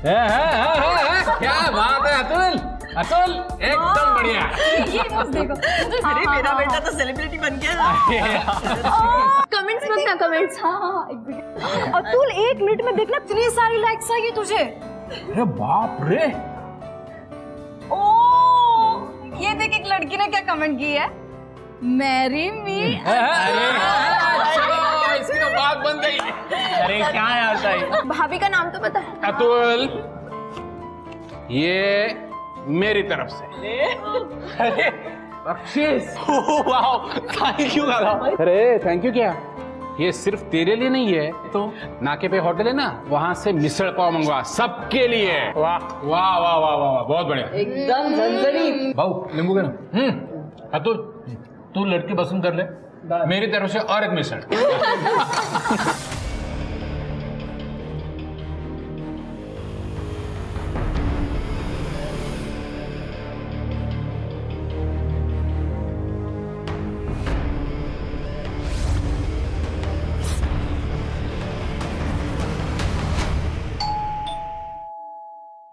क्या बात है अतुल, अतुल एकदम बढ़िया। ये बस देखो। अरे मेरा बेटा तो सेलिब्रिटी बन गया। कमेंट्स मत ना, कमेंट्स। हाँ एक मिनट अतुल, 1 मिनट में देखना कितनी सारी लाइक्स आई है तुझे। अरे बाप रे, ओ ये देख एक लड़की ने क्या कमेंट की है, मैरी मी। चलो इसकी तो बात बन गई। अरे क्या यार सही। भाभी का नाम तो बता। अतुल, ये मेरी तरफ से। अरे बख्शीश। वाओ, थैंक यू दादा। अरे थैंक यू क्या, ये सिर्फ तेरे लिए नहीं है, तो नाके पे होटल है ना, वहां से मिसल पाव मंगवा, सबके लिए। वाह वाह वाह वाह वाह, बहुत बढ़िया। एकदम झंझरी। भाऊ नींबू के ना। अतुल तू लड़की पसंद कर ले, मेरी तरफ से और एक मिसल।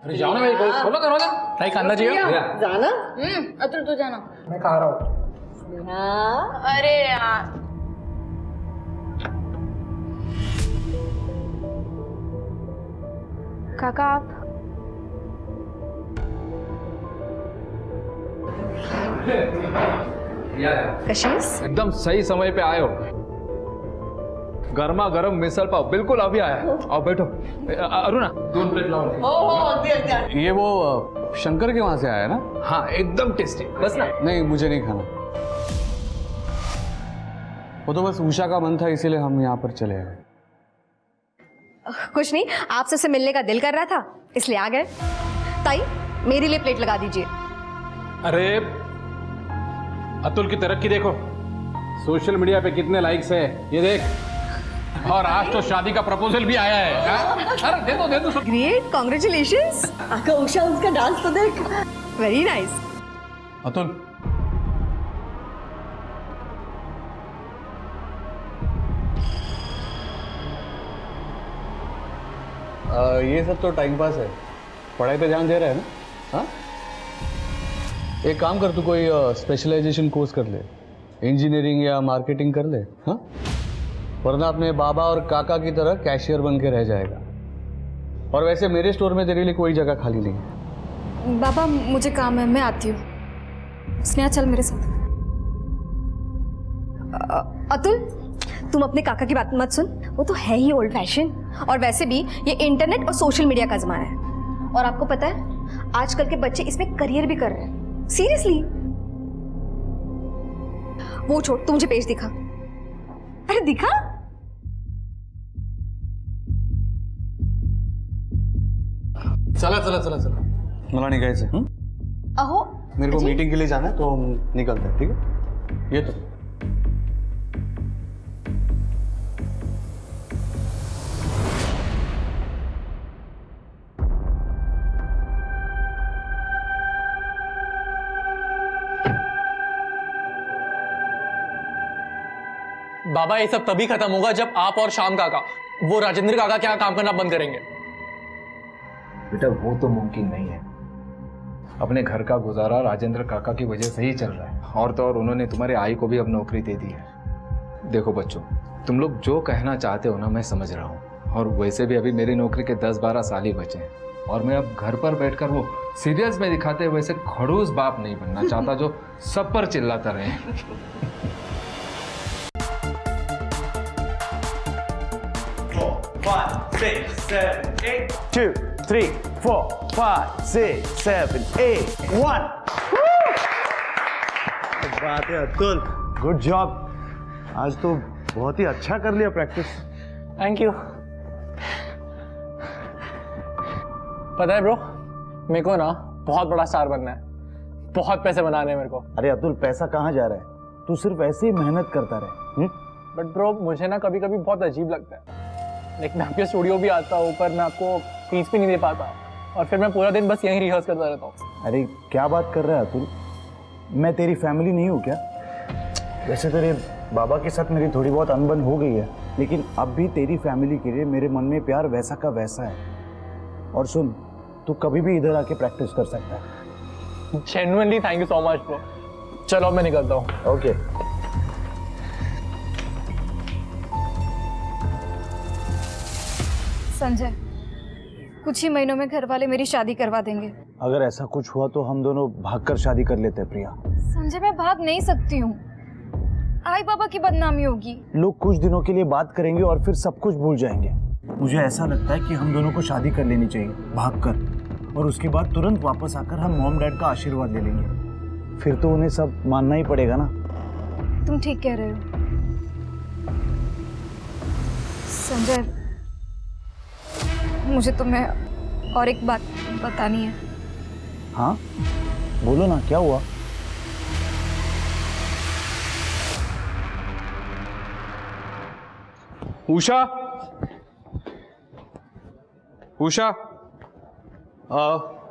अरे जाओ ना भाई, खोलो दरवाजा। भाई खाना चाहिए? जाना? अतुल तू जाना। मैं खा रहा हूँ। हाँ। अरे यार काका आप कशिश एकदम सही समय पे आए हो। गर्मा गर्म मिसल पाव बिल्कुल अभी आया। आओ बैठो। अरुणा 2 प्लेट लाओ। ये वो शंकर के वहां से आया ना? हाँ एकदम टेस्टी। बस ना। नहीं मुझे नहीं खाना, वो तो बस उषा का मन था इसीलिए हम यहाँ पर चले आए। कुछ नहीं, आपसे से मिलने का दिल कर रहा था इसलिए आ गए। ताई मेरे लिए प्लेट लगा दीजिए। अरे अतुल की तरक्की देखो, सोशल मीडिया पे कितने लाइक्स है ये देख, और आज तो शादी का प्रपोजल भी आया है। अरे दे दो सब। Great, congratulations. आका उषा उसका डांस तो देख। Very nice. अतुल ये सब तो टाइम पास है, पढ़ाई पे ध्यान दे रहा है ना? हाँ, एक काम कर, तू कोई स्पेशलाइजेशन कोर्स कर ले, इंजीनियरिंग या मार्केटिंग कर ले। हाँ, वरना अपने बाबा और काका की तरह कैशियर बन के रह जाएगा। और वैसे मेरे स्टोर में तेरे लिए कोई जगह खाली नहीं है। बाबा मुझे काम है, मैं आती हूँ। स्नेहा चल मेरे साथ। अतुल तुम अपने काका की बात मत सुन, वो तो है ही ओल्ड फैशन। और वैसे भी ये इंटरनेट और सोशल मीडिया का जमाना है, और आपको पता है आजकल के बच्चे इसमें करियर भी कर रहे हैं। सीरियसली। वो छोड़, तू मुझे पेज दिखा। अरे दिखा। चला मला निघायचं। अहो मेरे को मीटिंग के लिए जाना है, तो हम निकलते हैं। ठीक है, ये तो बाबा ये सब तभी खत्म होगा जब आप और श्याम काका, वो राजेंद्र काका के यहाँ काम करना बंद करेंगे। बेटा वो तो मुमकिन नहीं है। अपने घर का गुजारा राजेंद्र काका की वजह से ही चल रहा है, और तो और उन्होंने तुम्हारे आई को भी अब नौकरी दे दी है। देखो बच्चों, तुम लोग जो कहना चाहते हो ना मैं समझ रहा हूँ, और वैसे भी अभी मेरी नौकरी के 10-12 साल ही बचे हैं, और मैं अब घर पर बैठकर वो सीरियल्स में दिखाते हुए वैसे खड़ूस बाप नहीं बनना चाहता जो सब पर चिल्लाता रहे। 1, 6, 7, 8. 2, 3, 4, 5, 6, 7, 8, 1. बात है अतुल, गुड जॉब। आज तो बहुत ही अच्छा कर लिया प्रैक्टिस। Thank you. पता है ब्रो, मेरे को ना बहुत बड़ा स्टार बनना है, बहुत पैसे बनाने हैं मेरे को। अरे अतुल, पैसा कहाँ जा रहा है? तू सिर्फ ऐसे ही मेहनत करता रहे। बट ब्रो मुझे ना कभी कभी बहुत अजीब लगता है, लाइक मैं आपके स्टूडियो भी आता हूँ पर मैं आपको फीस भी नहीं दे पाता, और फिर मैं पूरा दिन बस यहीं रिहर्स करता रहता हूँ। अरे क्या बात कर रहा है अतुल, मैं तेरी फैमिली नहीं हूँ क्या? वैसे तेरे बाबा के साथ मेरी थोड़ी बहुत अनबन हो गई है, लेकिन अब भी तेरी फैमिली के लिए मेरे मन में प्यार वैसा का वैसा है। और सुन, तू कभी भी इधर आके प्रैक्टिस कर सकता है। Genuinely thank you so much bro. चलो मैं निकलता हूँ। ओके। संजय, कुछ ही महीनों में घर वाले मेरी शादी करवा देंगे। अगर ऐसा कुछ हुआ तो हम दोनों भागकर शादी कर लेते हैं प्रिया। संजय, मैं भाग नहीं सकती हूँ। आई बाबा की बदनामी होगी। लोग कुछ दिनों के लिए बात करेंगे और फिर सब कुछ भूल जाएंगे। मुझे ऐसा लगता है कि हम दोनों को शादी कर लेनी चाहिए भागकर, और उसके बाद तुरंत वापस आकर हम मॉम डैड का आशीर्वाद ले लेंगे। फिर तो उन्हें सब मानना ही पड़ेगा ना। तुम ठीक कह रहे हो संजय। मुझे तुम्हें और एक बात बतानी है। हाँ बोलो ना, क्या हुआ? उषा, उषा,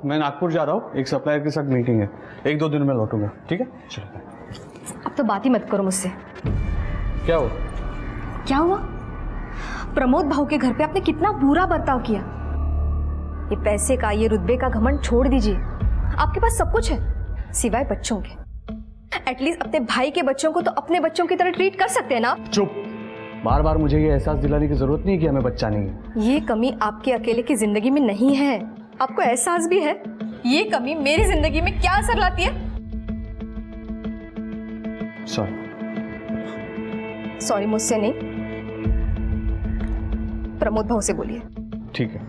मैं नागपुर जा रहा हूँ, एक सप्लायर के साथ मीटिंग है, 1-2 दिन में लौटूंगा, ठीक है? चलो। अब तो बात ही मत करो मुझसे। क्या हुआ? क्या हुआ? प्रमोद भाऊ के घर पे आपने कितना बुरा बर्ताव किया। ये पैसे का, ये रुतबे का घमंड छोड़ दीजिए। आपके पास सब कुछ है सिवाय बच्चों के। एटलीस्ट अपने भाई के बच्चों को तो अपने बच्चों की तरह ट्रीट कर सकते हैं ना। चुप। बार बार मुझे ये एहसास दिलाने की जरूरत नहीं कि हमें बच्चा नहीं है। ये कमी आपके अकेले की जिंदगी में नहीं है, आपको एहसास भी है। ये कमी मेरी जिंदगी में क्या असर लाती है? सॉरी मुझसे नहीं, प्रमोद भाऊ से बोलिए। ठीक है,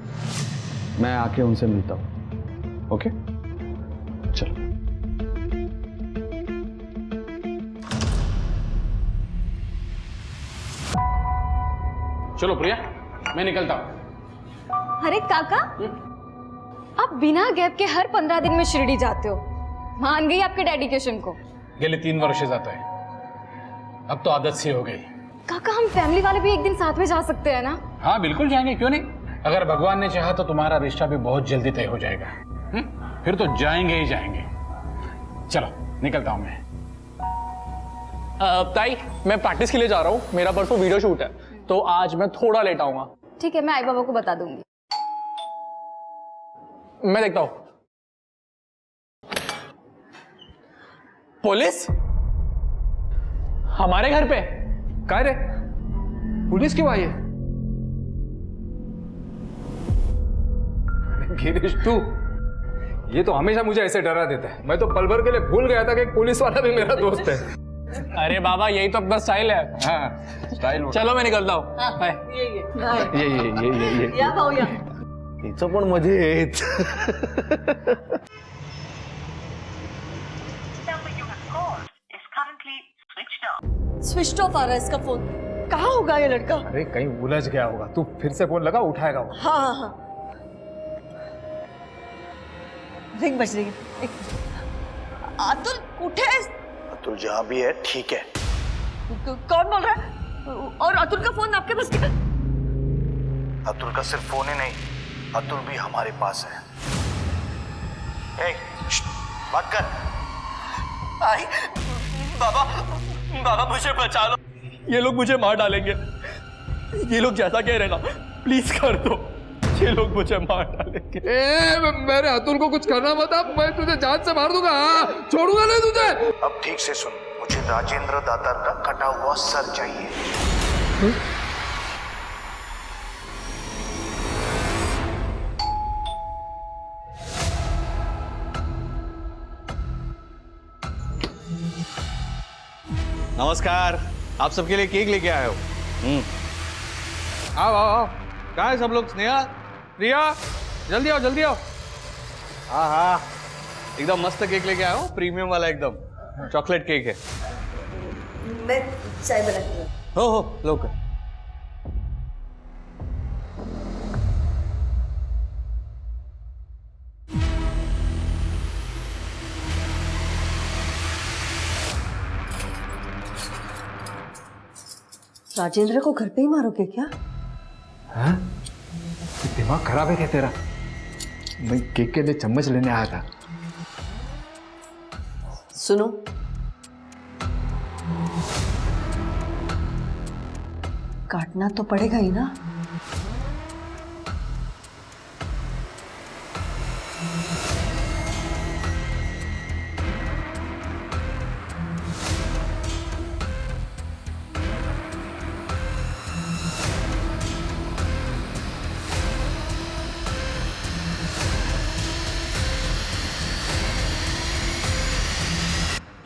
मैं आके उनसे मिलता हूँ। ओके, चलो। चलो प्रिया, मैं निकलता हूँ। अरे काका, आप बिना गैप के हर 15 दिन में शिरडी जाते हो। मान गई आपके डेडिकेशन को। गेले 3 वर्ष जाता है, अब तो आदत सी हो गई। काका, हम फैमिली वाले भी एक दिन साथ में जा सकते हैं ना? हाँ बिल्कुल जाएंगे, क्यों नहीं। अगर भगवान ने चाहा तो तुम्हारा रिश्ता भी बहुत जल्दी तय हो जाएगा। फिर तो जाएंगे ही जाएंगे। चलो निकलता हूँ मैं। ताई, मैं प्रैक्टिस के लिए जा रहा हूँ, मेरा परसों वीडियो शूट है, तो आज मैं थोड़ा लेट आऊंगा। ठीक है, मैं आई बाबा को बता दूंगी। मैं देखता हूँ। पुलिस हमारे घर पे? काय रे, पुलिस क्यों आई है? गिरीश तू, ये तो हमेशा मुझे ऐसे डरा देता है। मैं तो पल भर के लिए भूल गया था कि एक पुलिस वाला भी मेरा दोस्त है। अरे बाबा, यही तो अपना स्टाइल है। हाँ स्टाइल। चलो मैं निकलता हूँ। बाय। ये या भाऊ या. हिचं पण मजेत. स्विच ऑफ आ रहा है इसका फोन. कहाँ होगा ये लड़का? अरे कहीं उलझ गया होगा, तू फिर से फोन लगा, उठाएगा वो। हाँ हाँ हाँ. रिंग बज रही है. अतुल कुठे आहेस? अतुल जहाँ भी है ठीक है. कौन बोल रहा है? और अतुल का फोन आपके पास किधर? अतुल का सिर्फ फोन ही नहीं, अतुल भी हमारे पास है. बात कर. आई बाबा, बाबा मुझे बचा लो. ये लोग मुझे मार डालेंगे। ये लोग जैसा कह रहे ना, प्लीज कर दो। ये लोग मुझे मार डालेंगे। मेरे अतुल को कुछ करना मत, अब मैं तुझे जान से मार दूंगा। छोड़ूंगा नहीं तुझे। अब ठीक से सुन, मुझे राजेंद्र दातार का कटा हुआ सर चाहिए. नमस्कार, आप सबके लिए केक लेके आया हो. आओ आओ आओ, कहाँ है सब लोग? स्नेहा, प्रिया, जल्दी आओ जल्दी आओ. हाँ हाँ, एकदम मस्त केक लेके आया हूँ, प्रीमियम वाला एकदम चॉकलेट केक है. मैं चाय बनाती हूँ. हो लोग. राजेंद्र को घर पे ही मारोगे क्या? हाँ? दिमाग खराब है क्या तेरा? मैं केक के लिए चम्मच लेने आया था. सुनो, काटना तो पड़ेगा ही ना.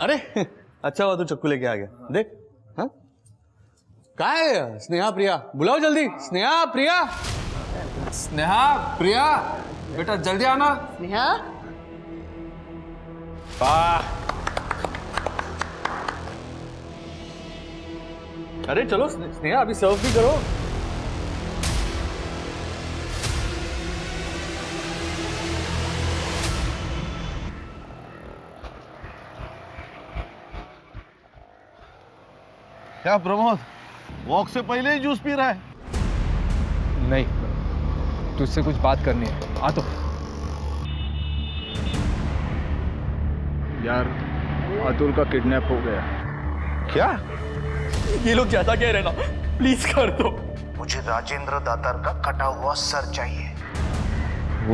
अरे अच्छा हुआ तू चक्कू लेके आ गया, देख। हाँ काय है? स्नेहा प्रिया बुलाओ जल्दी, स्नेहा प्रिया। स्नेहा प्रिया बेटा जल्दी आना। स्नेहा अरे चलो स्नेहा अभी सर्व भी करो। क्या प्रमोद, वॉक से पहले ही जूस पी रहा है? नहीं, तुझसे कुछ बात करनी है, आ तो। यार अतुल का किडनैप हो गया। क्या? ये लोग ज्यादा कह रहे ना, प्लीज कर दो। मुझे राजेंद्र दातार का कटा हुआ सर चाहिए।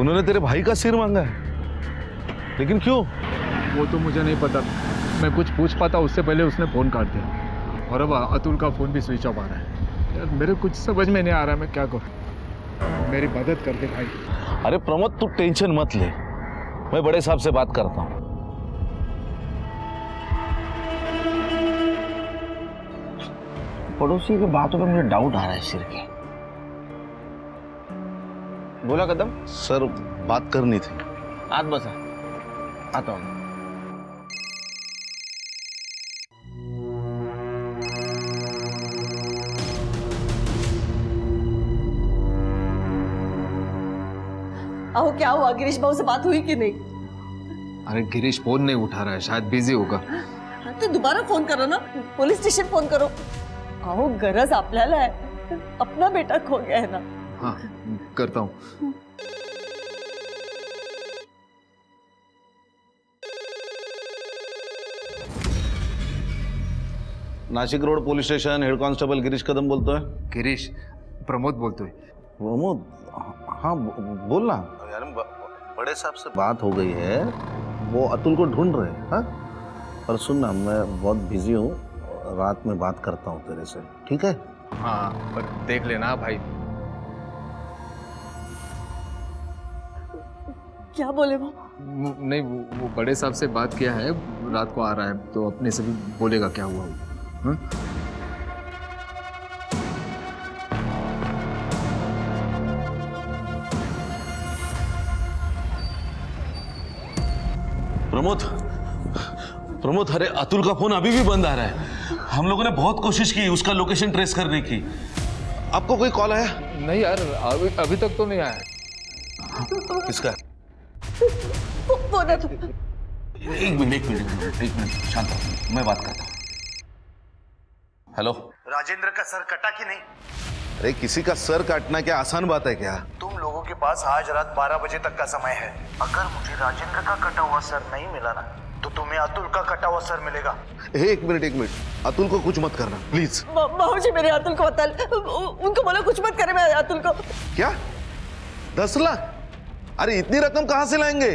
उन्होंने तेरे भाई का सिर मांगा है, लेकिन क्यों? वो तो मुझे नहीं पता, मैं कुछ पूछ पाता उससे पहले उसने फोन काट दिया। और अब अतुल का फोन भी स्विच ऑफ आ रहा है। यार मेरे कुछ समझ में नहीं आ रहा, मैं क्या करूं? मेरी मदद कर दे भाई। अरे प्रमोद तू टेंशन मत ले, मैं बड़े साहब से बात करता हूँ। पड़ोसी की बातों पे मुझे डाउट आ रहा है सिर के। बोला कदम। सर बात करनी थी। हाथ बसा, आता हूँ। आओ, क्या हुआ? गिरीश बाबू से बात हुई कि नहीं? अरे गिरीश फोन नहीं उठा रहा है, शायद बिजी होगा। तो दोबारा फोन करो ना, पुलिस स्टेशन फोन करो। आओ, गरज आपल्याला आहे, अपना बेटा खो गया है ना। हाँ करता हूँ। Nashik road police station, head constable Girish Kadam बोलतो है। गिरीश, प्रमोद बोलतोय। प्रमोद, हाँ बोल ना यार। बड़े साहब से बात हो गई है, वो अतुल को ढूंढ रहे हैं। हाँ पर सुन ना, मैं बहुत बिजी हूँ, रात में बात करता हूँ तेरे से, ठीक है? हाँ पर देख लेना भाई। क्या बोले वो? नहीं वो बड़े साहब से बात किया है, रात को आ रहा है तो अपने से भी बोलेगा क्या हुआ। हाँ? प्रमोद, अरे अतुल का फोन अभी भी बंद आ रहा है। हम लोगों ने बहुत कोशिश की उसका लोकेशन ट्रेस करने की। आपको कोई कॉल आया? नहीं यार, अभी तक तो नहीं आया। किसका? वो ना तू। एक मिनट शांत हो, मैं बात करता हूँ। हेलो, राजेंद्र का सर कटा कि नहीं? अरे किसी का सर काटना क्या आसान बात है क्या? तुम लोगों के पास आज रात 12 बजे तक का समय है। अगर मुझे राजेंद्र का कटा हुआ सर नहीं मिला ना, तो तुम्हें अतुल का कटा हुआ सर मिलेगा। एक मिनट, अतुल को कुछ मत करना प्लीज। बाबू जी, मेरे अतुल को बता, उनको बोलो कुछ मत करे मेरे अतुल को। क्या 10 लाख? अरे इतनी रकम कहाँ से लाएंगे?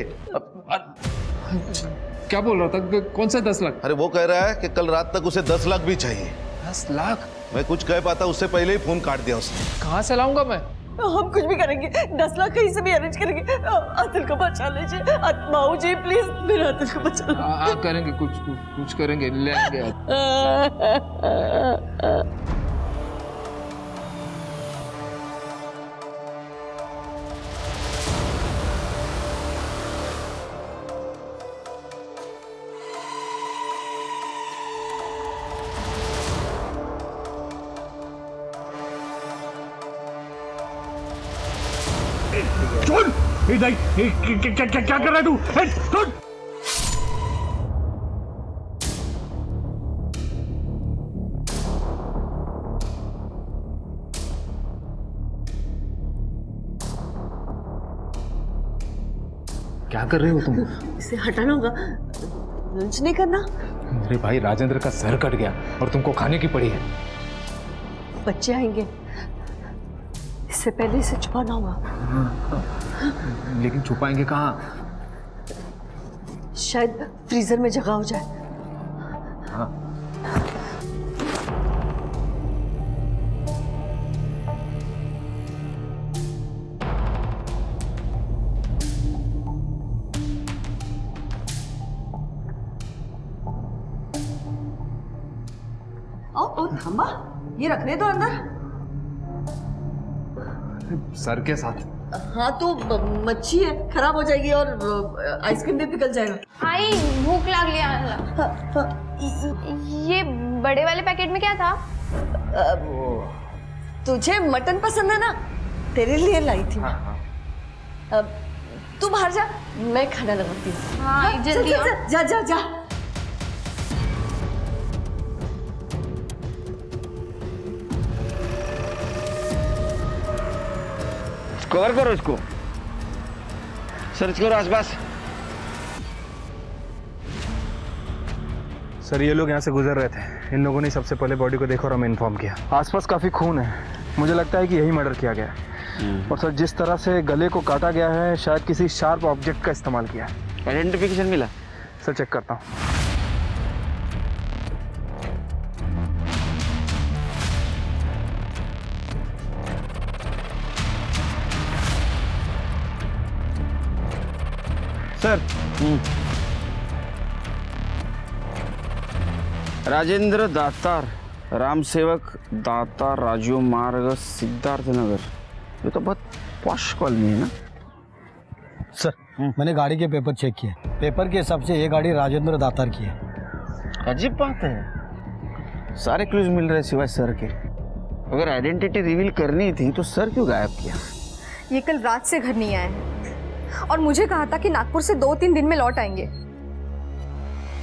क्या बोल रहा था? कौन सा 10 लाख? अरे वो कह रहा है कि कल रात तक उसे 10 लाख भी चाहिए। 10 लाख? मैं कुछ कह पाता उससे पहले ही फोन काट दिया उसने। कहाँ से लाऊंगा मैं? हम कुछ भी करेंगे, 10 लाख कहीं से भी अरेंज करेंगे। अतुल को बचा लीजिए बाबू जी, प्लीज मेरे अतुल को बचा लो। करेंगे, कुछ करेंगे, ले आएंगे। क्या कर रहा है तू? सुन! क्या कर रहे हो तुम? इसे हटाना होगा, लंच नहीं करना। अरे भाई, राजेंद्र का सर कट गया और तुमको खाने की पड़ी है। बच्चे आएंगे, इससे पहले इसे छुपाना होगा। लेकिन छुपाएंगे कहाँ? शायद फ्रीजर में जगह हो जाए। हाँ। ओ थामा, ये रखने दो अंदर। सर के साथ। हाँ तो मच्छी है, खराब हो जाएगी और आइसक्रीम भी पिघल जाएगा। आई भूख लग लिया। ये बड़े वाले पैकेट में क्या था? तुझे मटन पसंद है ना, तेरे लिए लाई थी। तू बाहर जा, मैं खाना लगाती हूँ। हाँ जल्दी आओ। जा जा जा। कवर करो इसको, सर्च करो आसपास। सर ये लोग यहाँ से गुजर रहे थे, इन लोगों ने सबसे पहले बॉडी को देखा और हमें इन्फॉर्म किया। आसपास काफ़ी खून है, मुझे लगता है कि यही मर्डर किया गया है। और सर जिस तरह से गले को काटा गया है, शायद किसी शार्प ऑब्जेक्ट का इस्तेमाल किया है। आइडेंटिफिकेशन मिला? सर चेक करता हूँ। सर राजेंद्र दातार, राम सेवक दातार, राजू मार्ग, सिद्धार्थ नगर। ये तो बहुत पॉश कॉलोनी है ना सर? मैंने गाड़ी के पेपर चेक किए, पेपर के हिसाब से ये गाड़ी राजेंद्र दातार की है। अजीब बात है, सारे क्लूज मिल रहे सिवाय सर के। अगर आइडेंटिटी रिवील करनी थी तो सर क्यों गायब किया? ये कल रात से घर नहीं आए हैं और मुझे कहा था कि नागपुर से 2-3 दिन में लौट आएंगे।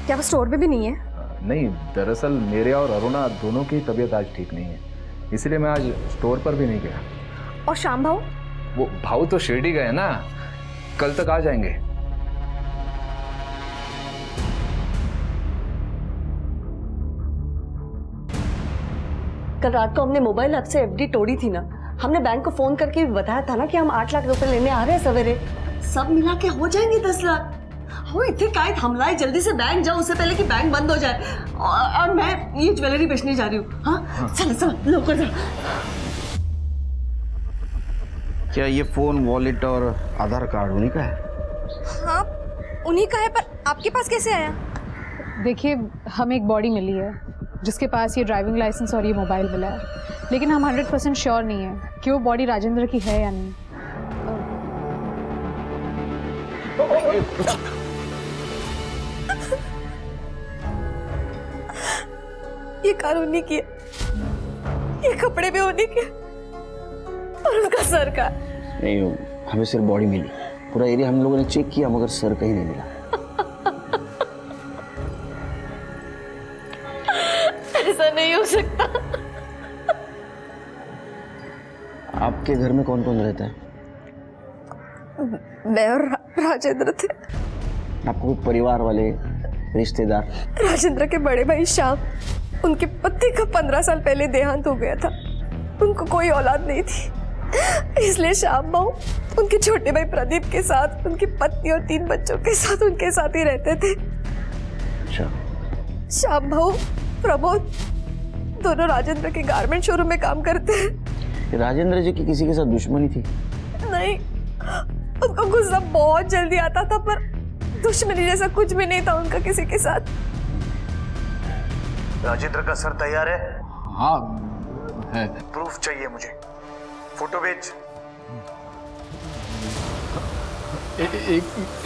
क्या वो स्टोर में भी नहीं है? नहीं, दरअसल मेरे और अरुणा दोनों की तबीयत आज ठीक नहीं है, इसलिए मैं आज स्टोर पर भी नहीं गया। और श्याम भाऊ? वो भाऊ तो शिरडी गए ना, कल तक आ जाएंगे। कल रात को हमने मोबाइल ऐप से एफडी तोड़ी थी ना, हमने बैंक को फोन करके भी बताया था ना कि हम 8 लाख रुपए लेने आ रहे हैं सवेरे। सब मिला के हो जाएंगे 10 लाख। हो इतने काय थमला है, जल्दी से बैंक जाओ उससे पहले कि बैंक बंद हो जाए। और मैं ये ज्वेलरी बेचने जा रही हूँ। हाँ चलो चलो लौकर जा। क्या ये फोन, वॉलेट और आधार कार्ड उन्हीं का है? हाँ उन्हीं का है, पर आपके पास कैसे आया? देखिए हमें एक बॉडी मिली है जिसके पास ये ड्राइविंग लाइसेंस और ये मोबाइल मिला है, लेकिन हम 100% श्योर नहीं है कि वो बॉडी राजेंद्र की है या नहीं। ये कार उन्हीं की है, ये कपड़े भी उन्हीं के और उसका सर का। नहीं, हमें सिर्फ बॉडी मिली, पूरा एरिया हम लोगों ने चेक किया मगर सर कहीं नहीं मिला। ऐसा नहीं हो सकता। आपके घर में कौन कौन रहता है? मैं और राजेंद्र थे। आपको कोई परिवार वाले, रिश्तेदार? राजेंद्र के बड़े भाई श्याम, उनके पति का 15 साल पहले देहांत हो गया था। उनको कोई औलाद नहीं थी, इसलिए श्याम भाऊ उनके छोटे भाई प्रदीप के साथ, उनकी पत्नी और 3 बच्चों के साथ उनके साथ ही रहते थे। अच्छा। श्याम भाऊ, प्रमोद दोनों राजेंद्र के गारमेंट शोरूम में काम करते हैं। राजेंद्र जी की किसी के साथ दुश्मनी थी? नहीं, उनको गुस्सा बहुत जल्दी आता था, पर दुश्मनी जैसा कुछ भी नहीं था उनका किसी के साथ। राजेंद्र का सर तैयार है? हाँ है। प्रूफ चाहिए मुझे, फोटो भेज।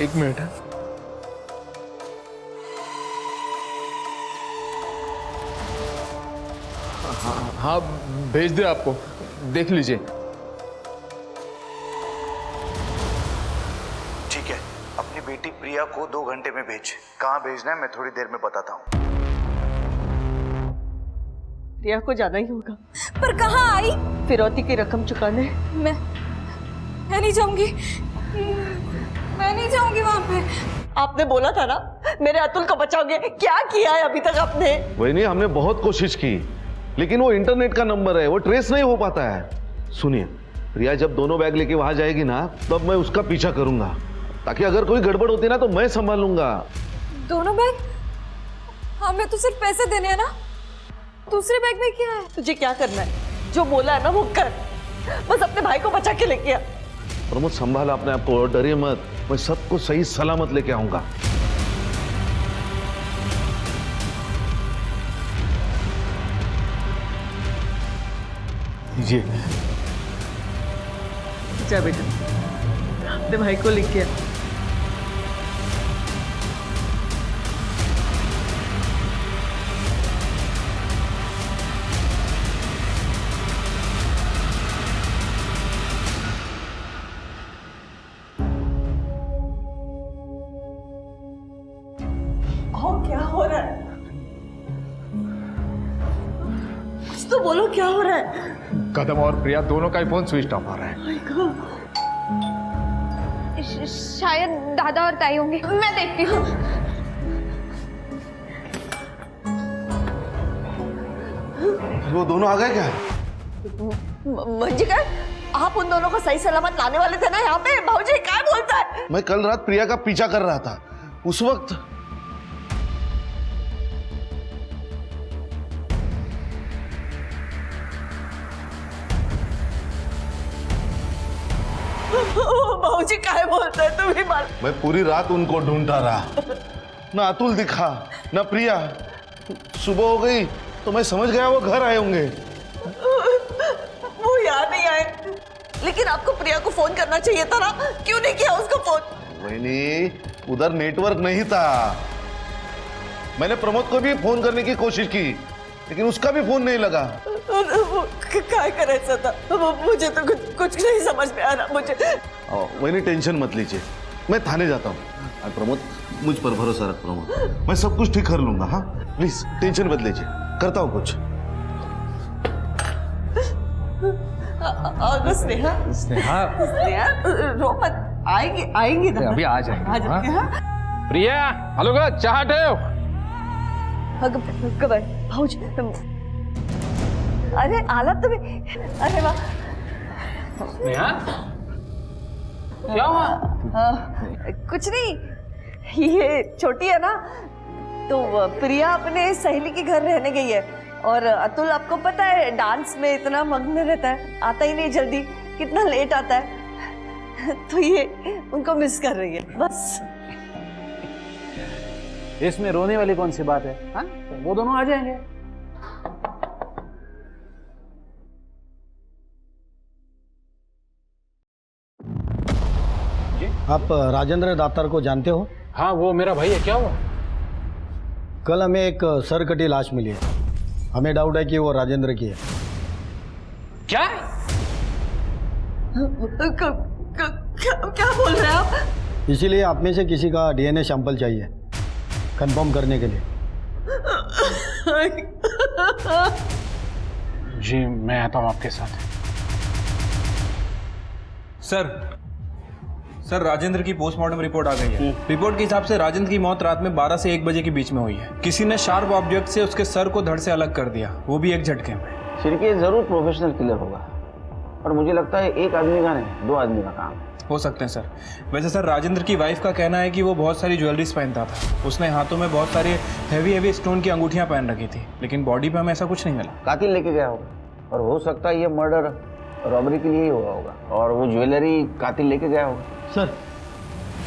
एक मिनट है। हाँ भेज दे, आपको देख लीजिए। ठीक है, अपनी बेटी प्रिया को 2 घंटे में भेज। कहाँ भेजना है मैं थोड़ी देर में बताता हूँ। प्रिया को जाना ही होगा। पर कहाँ आई? फिरौती की रकम चुकाने। मैं नहीं जाऊंगी, मैं नहीं जाऊंगी वहां पे। आपने बोला था ना मेरे अतुल को बचाओगे, क्या किया है अभी तक आपने? वही नहीं, हमने बहुत कोशिश की, लेकिन वो इंटरनेट का नंबर है, वो ट्रेस नहीं हो पाता है। सुनिए, प्रिया जब दोनों बैग लेके वहां जाएगी ना, तब मैं उसका पीछा करूंगा, ताकि अगर कोई गड़बड़ होती ना तो मैं संभालूंगा। दोनों बैग? हमें तो सिर्फ पैसे देने हैं ना, दूसरे बैग में क्या है? तुझे क्या करना है, जो बोला है ना वो कर, बस अपने भाई को बचा के लेके आ। प्रमोद संभाला अपने आप को, डरिए मत, मैं सबको सही सलामत लेके आऊंगा। जी जा बेटा, अपने भाई को लिख के आ। क्या हो रहा है? कुछ तो बोलो, क्या हो रहा है? कदम और प्रिया दोनों का ही फोन स्विच ऑफ आ रहा है। शायद दादा और ताई होंगे, मैं देखती हूँ। वो दोनों आ गए क्या? मंजिका, आप उन दोनों को सही सलामत लाने वाले थे ना यहाँ पे? भाऊजी क्या बोलता है? मैं कल रात प्रिया का पीछा कर रहा था, उस वक्त भाऊजी क्या बोलता है? तुम ही मार। मैं पूरी रात उनको ढूंढता रहा, ना अतुल दिखा ना प्रिया। सुबह हो गई तो मैं समझ गया वो घर आए होंगे। वो यहाँ नहीं आए, लेकिन आपको प्रिया को फोन करना चाहिए था ना, क्यों नहीं किया उसको फोन? वही उधर नेटवर्क नहीं था। मैंने प्रमोद को भी फोन करने की कोशिश की, लेकिन उसका भी फोन नहीं लगा। क्या करे था? मुझे तो कुछ नहीं समझ में आ रहा मुझे। वही टेंशन मत लीजिए, मैं थाने जाता हूँ। और प्रमोद, मुझ पर भरोसा रख प्रमोद, मैं सब कुछ ठीक कर लूंगा। हाँ प्लीज टेंशन मत लीजिए, करता हूँ कुछ। स्नेहा रो मत, आएंगे ना। अभी आ जाएंगे। हाँ? प्रिया, हेलो का चाह टेव। भाऊजी, अरे आला तुम्हें, अरे वाह। स्नेहा, क्या हुआ? कुछ नहीं, ये छोटी है ना, तो प्रिया अपने सहेली के घर रहने गई है, और अतुल आपको पता है डांस में इतना मग्न रहता है, आता ही नहीं जल्दी, कितना लेट आता है, तो ये उनको मिस कर रही है बस। इसमें रोने वाली कौन सी बात है? हाँ, वो दोनों आ जाएंगे। आप राजेंद्र दातार को जानते हो? हाँ, वो मेरा भाई है। क्या हुआ? कल हमें एक सर कटी लाश मिली है, हमें डाउट है कि वो राजेंद्र की है। क्या? क्या बोल रहे हैं आप? इसीलिए आप में से किसी का डीएनए सैंपल चाहिए कंफर्म करने के लिए। जी मैं आता हूँ आपके साथ। सर राजेंद्र की पोस्टमार्टम रिपोर्ट आ गई है। रिपोर्ट के हिसाब से राजेंद्र की मौत रात में 12 से 1 बजे के बीच में हुई है। किसी ने शार्प ऑब्जेक्ट से उसके सर को धड़ से अलग कर दिया, वो भी एक झटके में। शिरके जरूर प्रोफेशनल किलर होगा, और मुझे लगता है एक आदमी का नहीं 2 आदमी का काम है। हो सकते हैं सर। वैसे सर राजेंद्र की वाइफ का कहना है कि वो बहुत सारी ज्वेलरीज पहनता था, उसने हाथों में बहुत सारी हैवी स्टोन की अंगूठियां पहन रखी थी, लेकिन बॉडी पे हमें ऐसा कुछ नहीं मिला। कातिल लेके गया होगा, और हो सकता है ये मर्डर रॉबरी के लिए ही हुआ होगा, और वो ज्वेलरी कातिल लेके गया होगा। सर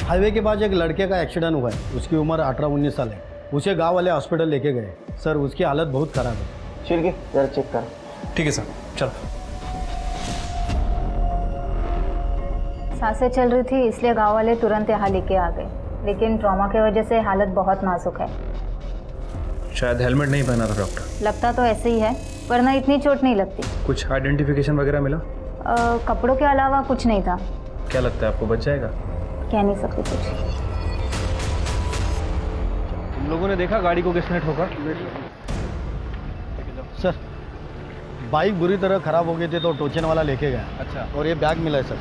हाईवे के पास एक लड़के का एक्सीडेंट हुआ है, उसकी उम्र 18-19 साल है, उसे गांव वाले हॉस्पिटल लेके गए। सर उसकी हालत बहुत खराब है। शिरके जरा चेक कर। ठीक है सर, चलो। सांसें चल रही थी, इसलिए गांव वाले तुरंत यहाँ लेके आ गए, लेकिन ट्रॉमा की वजह से हालत बहुत नाजुक है। शायद हेलमेट नहीं पहना था डॉक्टर। लगता तो ऐसे ही है, वरना इतनी चोट नहीं लगती। कुछ आइडेंटिफिकेशन वगैरह मिला? कपड़ों के अलावा कुछ नहीं था। क्या लगता है आपको बच जाएगा? कह नहीं सकती कुछ। तुम लोगों ने देखा गाड़ी को किसने ठोका? सर बाइक बुरी तरह खराब हो गई थी तो टोचन वाला लेके गया। अच्छा। और ये बैग मिला है सर।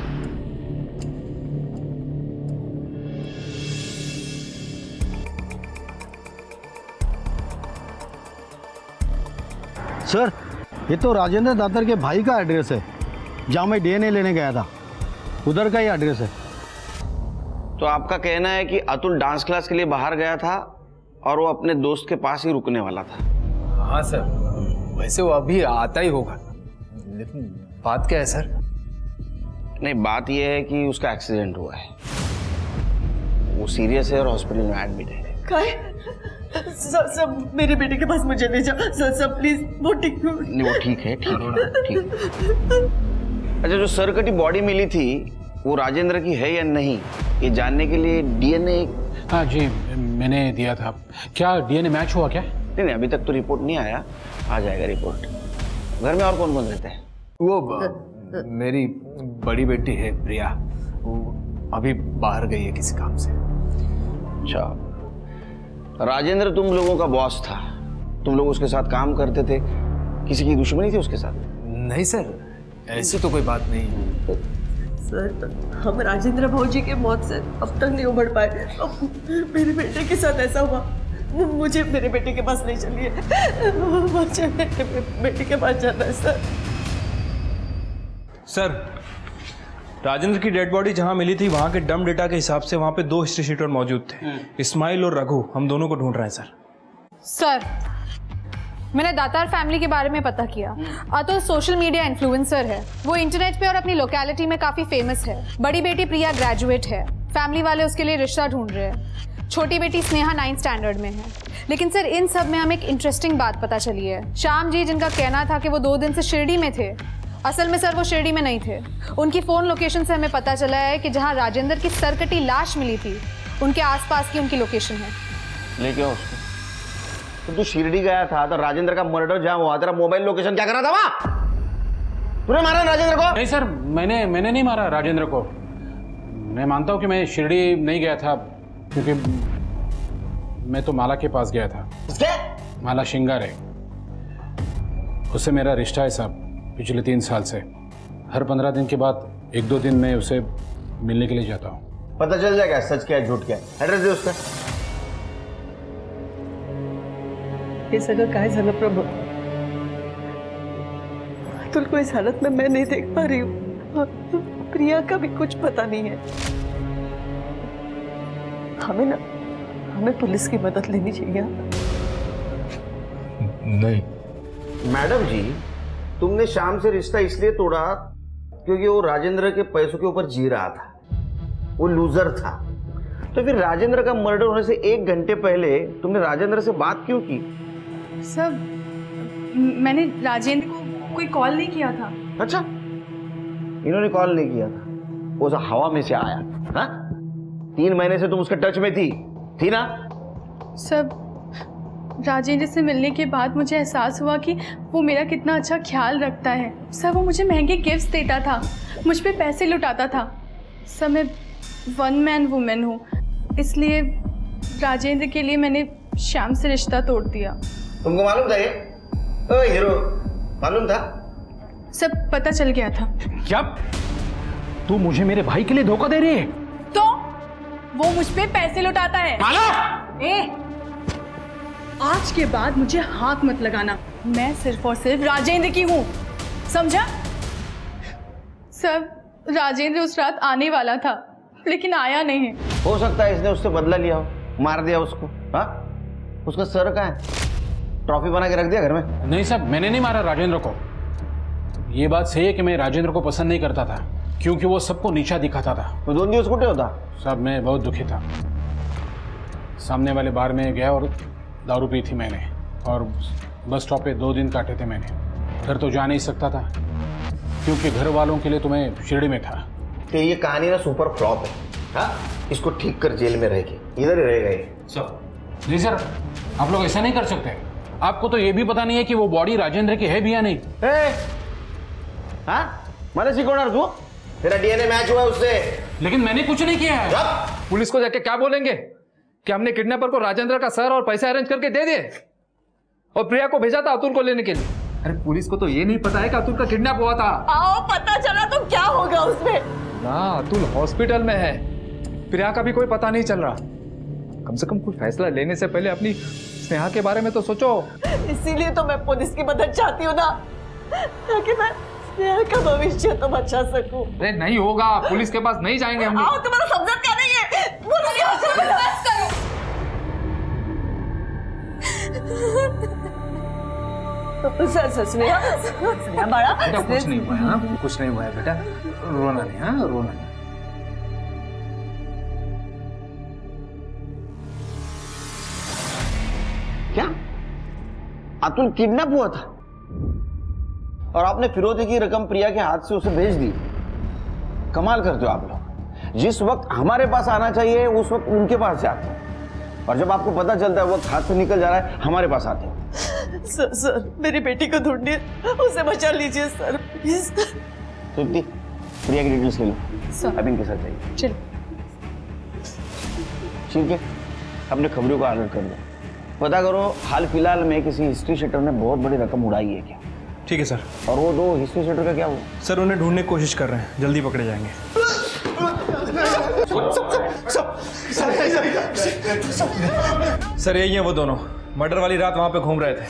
सर ये तो राजेंद्र दातार के भाई का एड्रेस है, जहाँ मैं डीएनए लेने गया था, उधर का ही एड्रेस है। तो आपका कहना है कि अतुल डांस क्लास के लिए बाहर गया था और वो अपने दोस्त के पास ही रुकने वाला था? हाँ सर, वैसे वो अभी आता ही होगा, लेकिन बात क्या है सर? नहीं, बात यह है कि उसका एक्सीडेंट हुआ है, वो सीरियस है और हॉस्पिटल में एडमिट है। काय सर मेरे बेटे के पास मुझे ले जाओ सर प्लीज। वो ठीक नहीं, वो ठीक है, ठीक है, ठीक। अच्छा, जो सर कटी बॉडी मिली थी वो राजेंद्र की है या नहीं, ये जानने के लिए डीएनए। हाँ जी, मैंने दिया था। क्या डीएनए मैच हुआ क्या? नहीं, अभी तक तो रिपोर्ट नहीं आया, आ जाएगा रिपोर्ट। घर में और कौन कौन रहते हैं? वो मेरी बड़ी बेटी है प्रिया, वो अभी बाहर गई है किसी काम से। अच्छा, राजेंद्र तुम लोगों का बॉस था, तुम लोग उसके साथ काम करते थे, किसी की दुश्मनी थी उसके साथ? नहीं सर, ऐसी तो कोई बात नहीं। सर हम राजेंद्र भाजी के मौत से अब तक नहीं उभर पाए। अब मेरे बेटे के साथ ऐसा हुआ, मुझे मेरे बेटे के पास नहीं चलिए, मुझे मेरे बेटे के पास जाना है सर। सर, राजेंद्र की डेड बॉडी जहां मिली थी वहां के डम डेटा के हिसाब से वहां पे 2 हिस्ट्री शीटर मौजूद थे, इस्माइल और रघु। हम दोनों को ढूंढ रहे हैं सर। सर, मैंने दातार फैमिली के बारे में पता किया। अतुल सोशल मीडिया इन्फ्लुएंसर है, वो इंटरनेट पे और अपनी लोकेलिटी में काफ़ी फेमस है। बड़ी बेटी प्रिया ग्रेजुएट है, फैमिली वाले उसके लिए रिश्ता ढूंढ रहे हैं। छोटी बेटी स्नेहा 9th स्टैंडर्ड में है। लेकिन सर, इन सब में हमें एक इंटरेस्टिंग बात पता चली है। श्याम जी, जिनका कहना था कि वो 2 दिन से शिरडी में थे, असल में सर वो शिरडी में नहीं थे। उनकी फ़ोन लोकेशन से हमें पता चला है कि जहाँ राजेंद्र की सरकटी लाश मिली थी, उनके आसपास की उनकी लोकेशन है। लेके आओ उसको। तो तू शिरडी गया था तो राजेंद्र का मर्डर जहां हुआ, तेरा मोबाइल लोकेशन क्या कर रहा था वहां? तूने मारा राजेंद्र को? नहीं सर, मैंने नहीं मारा राजेंद्र को। मैं मानता हूँ कि मैं शिरडी नहीं गया था, क्योंकि मैं तो माला के पास गया था। माला शिंगार है, उससे मेरा रिश्ता है साहब, पिछले 3 साल से। हर 15 दिन के बाद 1-2 दिन में उसे मिलने के लिए जाता हूँ। पता चल जाएगा सच क्या है झूठ क्या है। एड्रेस दे उसका। हे सगळं काय झालं प्रभू? अतुल को इस हालत में मैं नहीं देख पा रही हूँ। प्रिया का भी कुछ पता नहीं है। हमें पुलिस की मदद लेनी चाहिए। नहीं मैडम जी, तुमने शाम से रिश्ता इसलिए तोड़ा क्योंकि वो राजेंद्र के पैसों के ऊपर जी रहा था, वो लूजर था। तो फिर राजेंद्र का मर्डर होने से 1 घंटे पहले तुमने राजेंद्र से बात क्यों की? सर, मैंने राजेंद्र को कोई कॉल नहीं किया था। अच्छा, इन्होंने कॉल नहीं किया था, वो सब हवा में से आया। हाँ, 3 महीने से तुम उसके टच में थी ना? सर, राजेंद्र से मिलने के बाद मुझे एहसास हुआ कि वो मेरा कितना अच्छा ख्याल रखता है। सर, वो मुझे महंगे गिफ्ट्स देता था, मुझ पे पैसे लुटाता था। सर, मैं 1 मैन वुमेन हूँ, इसलिए राजेंद्र के लिए मैंने श्याम से रिश्ता तोड़ दिया। तुमको मालूम था ये? ओ हीरो, मालूम था? सब पता चल गया था। क्या तू मुझे मेरे भाई के लिए धोखा दे रही है? तो वो मुझ पे पैसे लुटाता है। आज के बाद मुझे हाथ मत लगाना, मैं सिर्फ और सिर्फ राजेंद्र की हूँ, समझा? सर, राजेंद्र उस रात आने वाला था लेकिन आया नहीं। हो सकता है इसने उससे बदला लिया हो, मार दिया उसको। हाँ, उसका सर कहाँ है? ट्रॉफी बना के रख दिया घर में? नहीं साहब, मैंने नहीं मारा राजेंद्र को। ये बात सही है कि मैं राजेंद्र को पसंद नहीं करता था, क्योंकि वो सबको नीचा दिखाता था। तो 2 दिवस कुटे होता? साहब, मैं बहुत दुखी था। सामने वाले बार में गया और दारू पी थी मैंने, और बस स्टॉप पे 2 दिन काटे थे मैंने। घर तो जा नहीं सकता था, क्योंकि घर वालों के लिए तो मैं शिरडी में था। तो ये कहानी ना सुपर फ्लॉप है। हाँ, इसको ठीक कर जेल में रहेगी, इधर ही रहेगा ये। सर, नहीं सर, आप लोग ऐसा नहीं कर सकते। आपको तो ये भी पता नहीं है कि वो बॉडी राजेंद्र की है भी या नहीं। हाँ, मैंने सिकोड़ा तू, तेरा डीएनए मैच हुआ है उससे। लेकिन मैंने कुछ नहीं किया है। पुलिस को जाके क्या बोलेंगे कि हमने किडनैपर को राजेंद्र का सर और पैसे अरेंज करके दे दिए और प्रिया को भेजा था अतुल को लेने के लिए। अरे पुलिस को तो ये नहीं पता है कि अतुल का किडनैप हुआ था। आओ, पता चला तो क्या होगा उसमें? ना, अतुल हॉस्पिटल में है, प्रिया का भी कोई पता नहीं चल रहा। कम से कम कोई फैसला लेने से पहले अपनी स्नेहा के बारे में तो सोचो। इसीलिए तो मैं पुलिस की मदद चाहती हूँ ना, ताकि मैं स्नेहा का भविष्य तो बचा सकूं। अरे नहीं होगा, पुलिस के पास नहीं जाएंगे हम। आओ, तुम्हारा समझत क्या नहीं है? पुलिस की मदद करो। स्नेहा बाड़ा, बेटा कुछ नहीं हुआ है। हाँ, कुछ नहीं हुआ है बेटा, रोना नहीं। हाँ, रोना नहीं। अतुल किडनैप हुआ था और आपने फिरौती की रकम प्रिया के हाथ से उसे भेज दी। कमाल करते हो आप लोग। जिस वक्त हमारे पास आना चाहिए उस वक्त उनके पास जाते हैं, और जब आपको पता चलता है वक्त हाथ से निकल जा रहा है हमारे पास आते हो। सर मेरी बेटी को ढूंढिए, उसे बचा लीजिए सर प्लीज। तृप्ति, प्रिया की डिटेल्स ले लो, अब इनके साथ जाइए। चलो। ठीक है, अपने खबरों को अलर्ट कर दो, पता करो हाल फिलहाल में किसी हिस्ट्री शीटर ने बहुत बड़ी रकम उड़ाई है क्या। ठीक है सर। और वो 2 हिस्ट्री शीटर का क्या हुआ? सर उन्हें ढूंढने की कोशिश कर रहे हैं, जल्दी पकड़े जाएंगे। सर यही है वो दोनों, मर्डर वाली रात वहाँ पे घूम रहे थे।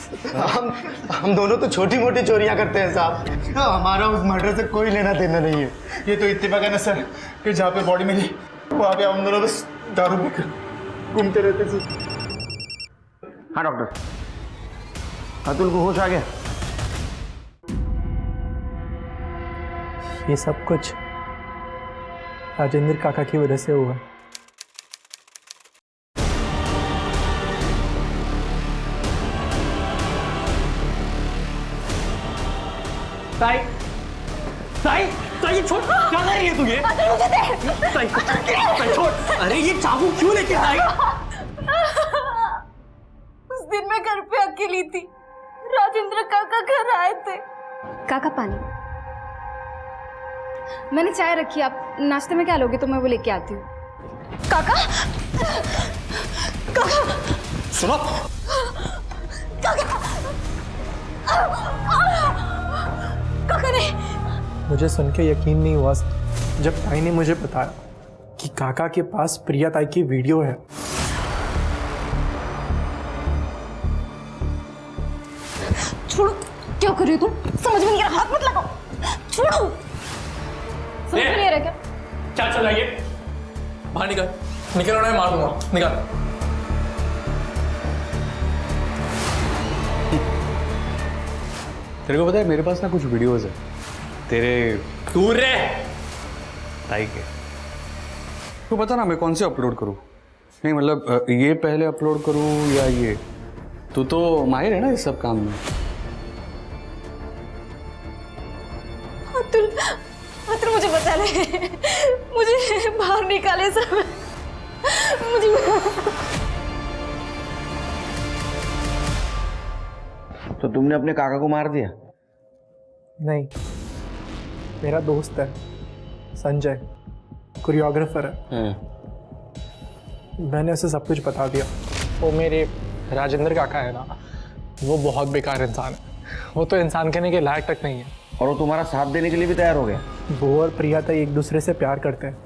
हम दोनों तो छोटी मोटी चोरियां करते हैं साहब, हमारा उस मर्डर से कोई लेना देना नहीं है। ये तो इत्तेफाक है ना सर कि जहाँ पे बॉडी मिली वहाँ पे हम दोनों बस दारू पीकर घूमते रहते थे। हाँ डॉक्टर, अतुल को होश आ गया? ये सब कुछ राजेंद्र काका की वजह से हुआ। ताई ताई ताई छोड़, क्या कर रही है तू ये? ताई ताई छोड़, अरे ये चाकू क्यों लेके आई? उस दिन मैं घर पे अकेली थी, राजेंद्र काका घर आए थे। काका पानी, मैंने चाय रखी, आप नाश्ते में क्या लोगे तो मैं वो लेके आती हूँ। काका काका सुनो, काका ने मुझे सुन के यकीन नहीं हुआ जब ताई ने मुझे बताया कि काका के पास प्रिया ताई की वीडियो है। छोड़ो, क्या कर रही हो तुम? समझ में नहीं आ रहा, हाथ मत लगाओ, छोड़ो। समझ में नहीं आ रहा क्या? क्या चल रहा है ये? बाहर निकल, निकल रहा है, मार दूंगा, निकल। तेरे को पता है मेरे पास ना कुछ वीडियोस है तेरे दूर रे। ताई के, तो पता ना मैं कौन से अपलोड करूँ? नहीं मतलब ये पहले अपलोड करूँ या ये? तू तो माहिर है ना इस सब काम में। अतुल, अतुल मुझे बचा ले, मुझे बाहर निकाले सब, मुझे। तो तुमने अपने काका को मार दिया? नहीं, मेरा दोस्त है संजय, कोरियोग्राफर है। मैंने उसे सब कुछ बता दिया। वो मेरे राजेंद्र काका है ना, वो बहुत बेकार इंसान है, वो तो इंसान कहने के लायक तक नहीं है। और वो तुम्हारा साथ देने के लिए भी तैयार हो गया? वो और प्रिया ताई एक दूसरे से प्यार करते हैं।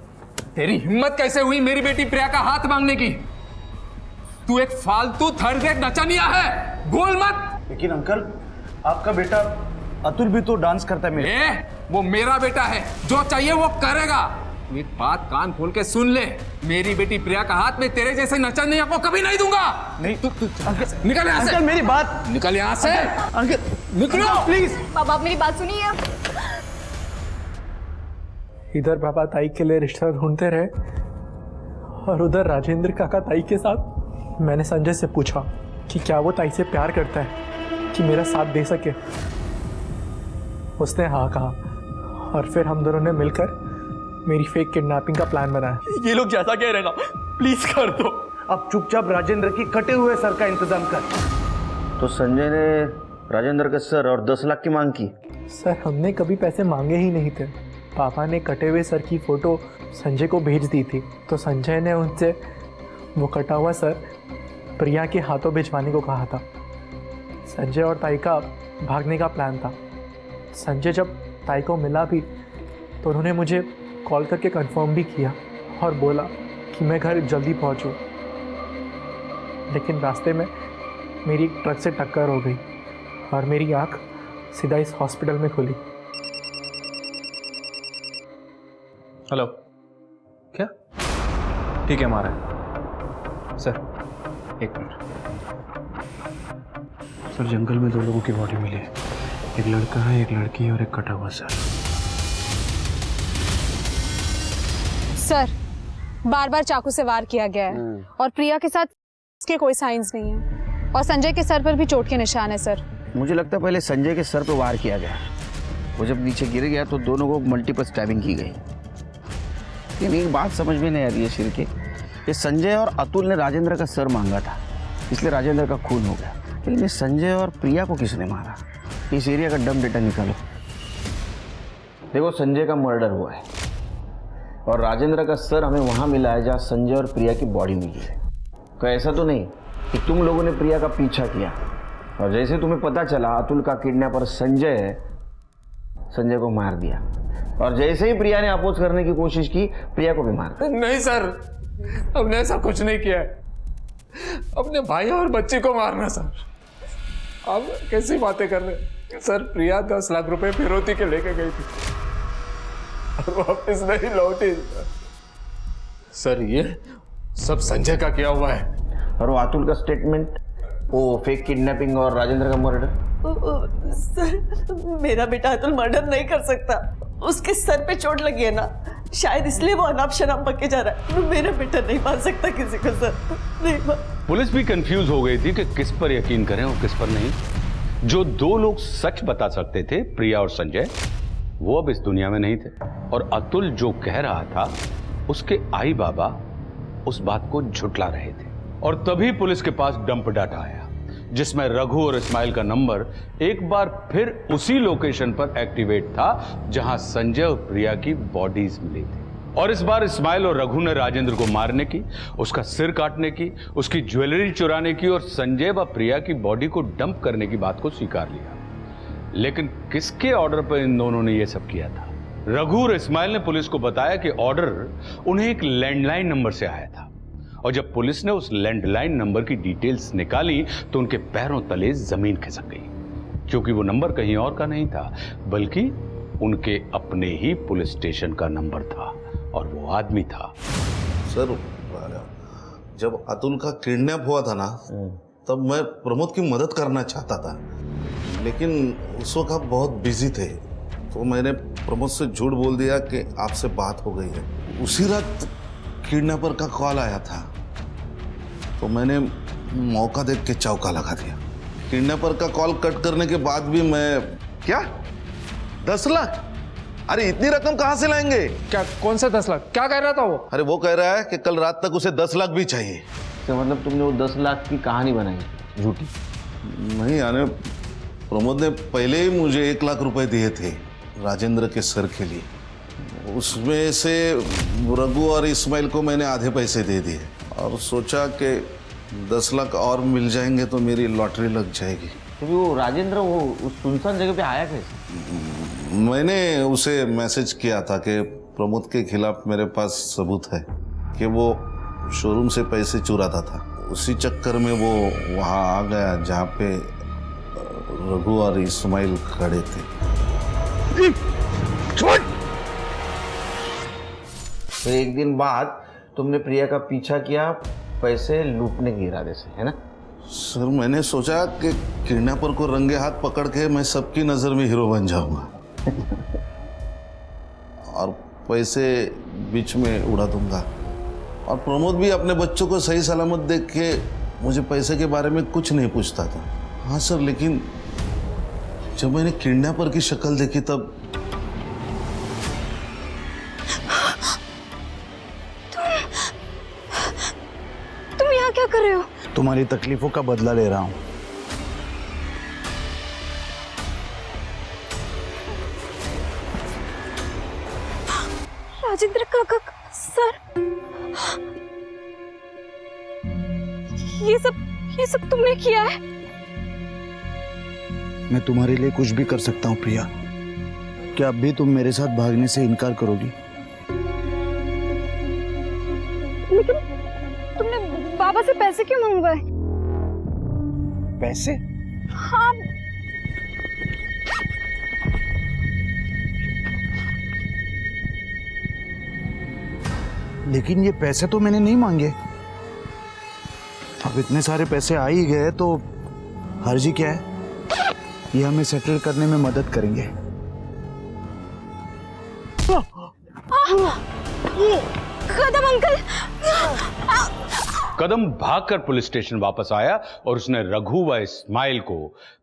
तेरी हिम्मत कैसे हुई मेरी बेटी प्रिया का हाथ मांगने की? तू एक फालतू थर्ड रेट नचनिया है, बोल मत। लेकिन अंकल, आपका बेटा अतुल भी तो डांस करता है मेरे। वो मेरा बेटा है, जो चाहिए वो करेगा। एक बात कान खोल के सुन ले, मेरी बेटी प्रिया का हाथ में तेरे जैसे नचनिया को कभी नहीं दूंगा। नहीं तू निकल यहाँ से। अंकल मेरी बात, निकल यहाँ से। अंकल निकलो प्लीज। बाबा आप मेरी बात सुनिए। इधर पापा ताई के लिए रिश्ता ढूंढते रहे और उधर राजेंद्र काका ताई के साथ। मैंने संजय से पूछा कि क्या वो ताई से प्यार करता है कि मेरा साथ दे सके। उसने हाँ कहा और फिर हम दोनों ने मिलकर मेरी फेक किडनैपिंग का प्लान बनाया। ये लोग जैसा कह रहे ना, प्लीज कर दो। अब चुपचाप राजेंद्र की कटे हुए सर का इंतजाम कर। तो संजय ने राजेंद्र का सर और 10 लाख की मांग की? सर हमने कभी पैसे मांगे ही नहीं थे। पापा ने कटे हुए सर की फोटो संजय को भेज दी थी, तो संजय ने उनसे वो कटा हुआ सर प्रिया के हाथों भिजवाने को कहा था। संजय और ताई का भागने का प्लान था। संजय जब ताई को मिला भी तो उन्होंने मुझे कॉल करके कंफर्म भी किया और बोला कि मैं घर जल्दी पहुंचूं। लेकिन रास्ते में मेरी एक ट्रक से टक्कर हो गई और मेरी आंख सीधा इस हॉस्पिटल में खुली। हेलो, क्या? ठीक है, हमारा सर। एक मिनट सर, जंगल में 2 लोगों की बॉडी मिली है, एक लड़का है, एक लड़की है और एक कटा हुआ सर। सर, बार बार चाकू से वार किया गया है और प्रिया के साथ इसके कोई साइंस नहीं है। और संजय के सर पर भी चोट के निशान है सर। मुझे लगता है पहले संजय के सर पे वार किया गया। वो जब नीचे गिर गया तो दोनों को मल्टीपल स्टैबिंग की गई। लेकिन एक बात समझ में नहीं आ रही है शिर के, ये संजय और अतुल ने राजेंद्र का सर मांगा था, इसलिए राजेंद्र का खून हो गया। लेकिन ये संजय और प्रिया को किसने मारा? इस एरिया का डम डेटा निकालो। देखो, संजय का मर्डर हुआ है और राजेंद्र का सर हमें वहां मिला है जहां संजय और प्रिया की बॉडी मिली है। तो ऐसा तो नहीं कि तुम लोगों ने प्रिया का पीछा किया और जैसे तुम्हें पता चला अतुल का किडनैपर संजय है, संजय को मार दिया और जैसे ही प्रिया ने अपोज करने की कोशिश की, प्रिया को भी मार दिया। नहीं सर, हमने ऐसा कुछ नहीं किया है। अपने भाई और बच्चे को मारना सर। आप कैसी बातें कर रहे हैं सर? प्रिया 10 लाख रुपए फिरौती के लेके गई थी और वापस नहीं लौटी सर। ये सब संजय का किया हुआ है। और वो अतुल का स्टेटमेंट, वो फेक किडनैपिंग और राजेंद्र का मर्डर। सर, मेरा बेटा अतुल मर्डर नहीं कर सकता। उसके सर पे चोट लगी है ना, शायद इसलिए वो अनाप शनाप पके जा रहा है। मेरा बेटा नहीं मार सकता किसी को सर, नहीं मार। पुलिस भी कंफ्यूज हो गई थी कि किस पर यकीन करें और किस पर नहीं। जो 2 लोग सच बता सकते थे, प्रिया और संजय, वो अब इस दुनिया में नहीं थे और अतुल जो कह रहा था उसके आई बाबा उस बात को झुटला रहे थे। और तभी पुलिस के पास डंप डाटा आया जिसमें रघु और इस्माइल का नंबर एक बार फिर उसी लोकेशन पर एक्टिवेट था जहां संजय और प्रिया की बॉडीज मिली थी। और इस बार इस्माइल और रघु ने राजेंद्र को मारने की, उसका सिर काटने की, उसकी ज्वेलरी चुराने की और संजय व प्रिया की बॉडी को डंप करने की बात को स्वीकार लिया। लेकिन किसके ऑर्डर पर इन दोनों ने यह सब किया था? रघु और इस्माइल ने पुलिस को बताया कि ऑर्डर उन्हें एक लैंडलाइन नंबर से आया था और जब पुलिस ने उस लैंडलाइन नंबर की डिटेल्स निकाली तो उनके पैरों तले जमीन खिसक गई, क्योंकि वो नंबर कहीं और का नहीं था बल्कि उनके अपने ही पुलिस स्टेशन का नंबर था और वो आदमी था। सर, जब अतुल का किडनैप हुआ था ना, तब मैं प्रमोद की मदद करना चाहता था, लेकिन उस वक्त आप बहुत बिजी थे, तो मैंने प्रमोद से झूठ बोल दिया कि आपसे बात हो गई है। उसी रात किडनैपर का कॉल आया था तो मैंने मौका देख के चौका लगा दिया। किडनैपर का कॉल कट करने के बाद भी मैं क्या 10 लाख? अरे इतनी रकम कहां से लाएंगे? क्या? कौन सा 10 लाख? क्या कह रहा था वो? अरे वो कह रहा है कि कल रात तक उसे 10 लाख भी चाहिए। तो मतलब तुमने वो 10 लाख की कहानी बनाई झूठी? नहीं, यानी प्रमोद ने पहले ही मुझे 1 लाख रुपए दिए थे राजेंद्र के सर के लिए। उसमें से रघु और इस्माइल को मैंने आधे पैसे दे दिए और सोचा कि 10 लाख और मिल जाएंगे तो मेरी लॉटरी लग जाएगी। तो वो राजेंद्र वो उस सुनसान जगह पे आया कैसे? मैंने उसे मैसेज किया था कि प्रमोद के खिलाफ मेरे पास सबूत है कि वो शोरूम से पैसे चुराता था। उसी चक्कर में वो वहाँ आ गया जहाँ पे रघु और इस्माइल खड़े थे। फिर एक दिन बाद तुमने प्रिया का पीछा किया पैसे लूटने के इरादे से, है ना? सर, मैंने सोचा कि किडनैपर को रंगे हाथ पकड़ के मैं सबकी नज़र में हीरो बन जाऊंगा और पैसे बीच में उड़ा दूंगा और प्रमोद भी अपने बच्चों को सही सलामत देख के मुझे पैसे के बारे में कुछ नहीं पूछता था। हाँ सर, लेकिन जब मैंने किडनैपर की शक्ल देखी तब तुम यहाँ क्या कर रहे हो? तुम्हारी तकलीफों का बदला ले रहा हूँ। राजेंद्र काका सर, ये सब तुमने किया है? मैं तुम्हारे लिए कुछ भी कर सकता हूँ प्रिया। क्या अब भी तुम मेरे साथ भागने से इनकार करोगी? लेकिन तुमने बाबा से पैसे क्यों मंगवाए? पैसे? हाँ। लेकिन ये पैसे तो मैंने नहीं मांगे। अब इतने सारे पैसे आ ही गए तो हर्जी क्या है? ये हमें सेटल करने में मदद करेंगे। कदम अंकल, कदम भागकर पुलिस स्टेशन वापस आया और उसने रघु व इस्माइल को,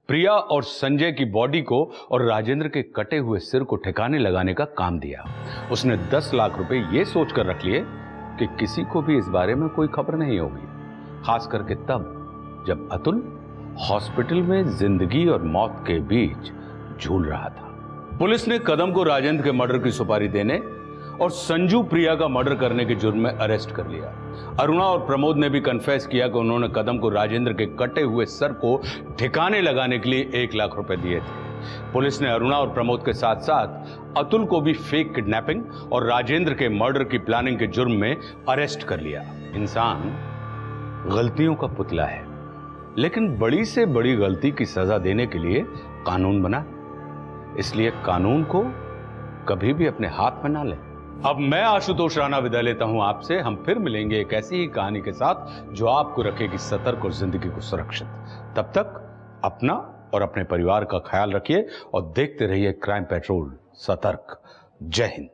प्रिया और संजय की बॉडी को और राजेंद्र के कटे हुए सिर को ठिकाने लगाने का काम दिया। उसने 10 लाख रुपए ये सोचकर रख लिए कि किसी को भी इस बारे में कोई खबर नहीं होगी, खास करके तब जब अतुल हॉस्पिटल में जिंदगी और मौत के बीच झूल रहा था। पुलिस ने कदम को राजेंद्र के मर्डर की सुपारी देने और संजू प्रिया का मर्डर करने के जुर्म में अरेस्ट कर लिया। अरुणा और प्रमोद ने भी कन्फेस किया कि उन्होंने कदम को राजेंद्र के कटे हुए सर को ठिकाने लगाने के लिए 1 लाख रुपए दिए थे। पुलिस ने अरुणा और प्रमोद के साथ साथ अतुल को भी फेक किडनैपिंग और राजेंद्र के मर्डर की प्लानिंग के जुर्म में अरेस्ट कर लिया। इंसान गलतियों का पुतला है, लेकिन बड़ी से बड़ी गलती की सजा देने के लिए कानून बना, इसलिए कानून को कभी भी अपने हाथ में ना लें। अब मैं आशुतोष राणा विदा लेता हूं आपसे। हम फिर मिलेंगे एक ऐसी ही कहानी के साथ जो आपको रखेगी सतर्क और जिंदगी को सुरक्षित। तब तक अपना और अपने परिवार का ख्याल रखिए और देखते रहिए क्राइम पेट्रोल सतर्क। जय हिंद।